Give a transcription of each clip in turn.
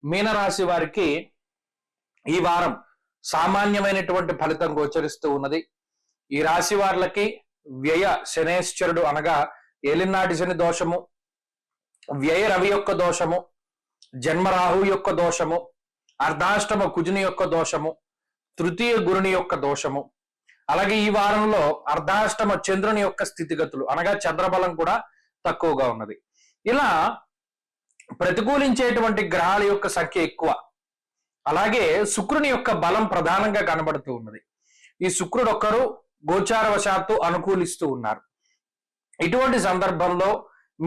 మీనరాశి వారికి ఈ వారం సామాన్యమైనటువంటి ఫలితం గోచరిస్తూ ఉన్నది. ఈ రాశి వారికి వ్యయ శనేశ్వరుడు అనగా ఏలినాటి శని దోషము, వ్యయ రవి యొక్క దోషము, జన్మరాహు యొక్క దోషము, అర్ధాష్టమ కుజుని యొక్క దోషము, తృతీయ గురుని యొక్క దోషము, అలాగే ఈ వారంలో అర్ధాష్టమ చంద్రుని యొక్క స్థితిగతులు అనగా చంద్రబలం కూడా తక్కువగా ఉన్నది. ఇలా ప్రతికూలించేటువంటి గ్రహాల యొక్క సంఖ్య ఎక్కువ. అలాగే శుక్రుని యొక్క బలం ప్రధానంగా కనబడుతూ ఉన్నది. ఈ శుక్రుడు ఒక్కరు గోచారవశాత్తు అనుకూలిస్తూ ఉన్నారు. ఇటువంటి సందర్భంలో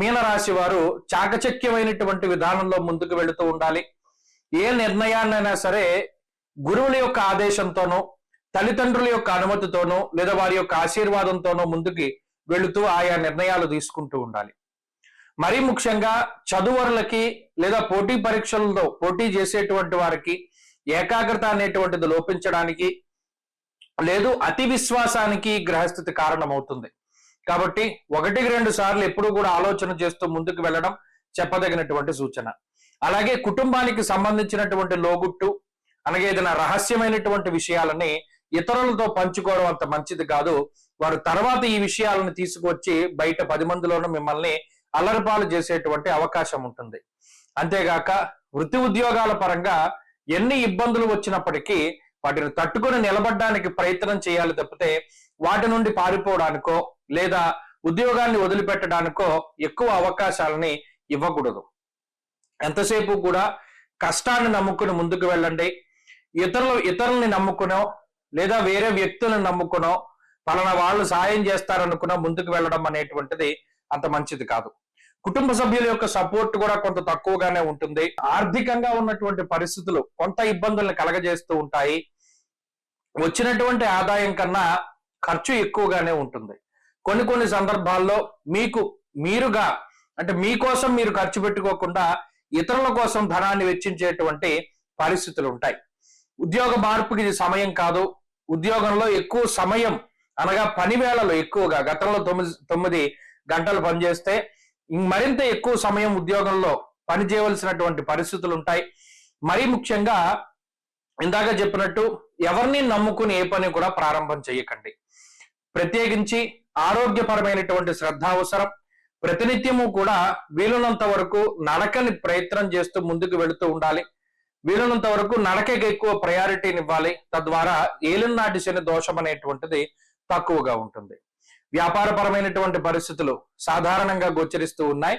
మీనరాశి వారు చాకచక్యమైనటువంటి విధానంలో ముందుకు వెళుతూ ఉండాలి. ఏ నిర్ణయాన్నైనా సరే గురువుల యొక్క ఆదేశంతోనో, తల్లిదండ్రుల యొక్క అనుమతితోనో, లేదా వారి యొక్క ఆశీర్వాదంతోనో ముందుకి వెళుతూ ఆయా నిర్ణయాలు తీసుకుంటూ ఉండాలి. మరీ ముఖ్యంగా చదువరులకి లేదా పోటీ పరీక్షలలో పోటీ చేసేటువంటి వారికి ఏకాగ్రత అనేటువంటిది లోపించడానికి లేదు అతి విశ్వాసానికి గ్రహస్థితి కారణమవుతుంది. కాబట్టి 1-2 సార్లు ఎప్పుడూ కూడా ఆలోచన చేస్తూ ముందుకు వెళ్ళడం చెప్పదగినటువంటి సూచన. అలాగే కుటుంబానికి సంబంధించినటువంటి లోగుట్టు అలాగే ఏదైనా రహస్యమైనటువంటి విషయాలని ఇతరులతో పంచుకోవడం అంత మంచిది కాదు. వారు తర్వాత ఈ విషయాలను తీసుకువచ్చి బయట 10 మందిలోనూ మిమ్మల్ని అల్లరిపాలు చేసేటువంటి అవకాశం ఉంటుంది. అంతేగాక వృత్తి ఉద్యోగాల పరంగా ఎన్ని ఇబ్బందులు వచ్చినప్పటికీ వాటిని తట్టుకొని నిలబడడానికి ప్రయత్నం చేయాలి తప్పితే వాటి నుండి పారిపోవడానికో లేదా ఉద్యోగాన్ని వదిలిపెట్టడానికో ఎక్కువ అవకాశాలని ఇవ్వకూడదు. ఎంతసేపు కూడా కష్టాన్ని నమ్ముకుని ముందుకు వెళ్ళండి. ఇతరుల్ని నమ్ముకునో లేదా వేరే వ్యక్తులను నమ్ముకునో పలానా వాళ్ళు సాయం చేస్తారనుకునో ముందుకు వెళ్ళడం అనేటువంటిది అంత మంచిది కాదు. కుటుంబ సభ్యుల యొక్క సపోర్ట్ కూడా కొంత తక్కువగానే ఉంటుంది. ఆర్థికంగా ఉన్నటువంటి పరిస్థితులు కొంత ఇబ్బందుల్ని కలగజేస్తూ ఉంటాయి. వచ్చినటువంటి ఆదాయం కన్నా ఖర్చు ఎక్కువగానే ఉంటుంది. కొన్ని సందర్భాల్లో మీరుగా అంటే మీకోసం మీరు ఖర్చు పెట్టుకోకుండా ఇతరుల కోసం ధనాన్ని వెచ్చించేటువంటి పరిస్థితులు ఉంటాయి. ఉద్యోగ మార్పుకి ఇది సమయం కాదు. ఉద్యోగంలో ఎక్కువ సమయం అనగా పని వేళలో ఎక్కువగా గతంలో 9 గంటలు పనిచేస్తే మరింత ఎక్కువ సమయం ఉద్యోగంలో పని చేయవలసినటువంటి పరిస్థితులు ఉంటాయి. మరీ ముఖ్యంగా ఇందాక చెప్పినట్టు ఎవరిని నమ్ముకుని ఏ పని కూడా ప్రారంభం చేయకండి. ప్రత్యేకించి ఆరోగ్యపరమైనటువంటి శ్రద్ధ అవసరం. ప్రతినిత్యము కూడా వీలున్నంత వరకు నడకని ప్రయత్నం చేస్తూ ముందుకు వెళుతూ ఉండాలి. వీలున్నంత వరకు నడకకి ఎక్కువ ప్రయారిటీని ఇవ్వాలి. తద్వారా ఏలినాటి శని దోషం అనేటువంటిది తక్కువగా ఉంటుంది. వ్యాపారపరమైనటువంటి పరిస్థితులు సాధారణంగా గోచరిస్తూ ఉన్నాయి.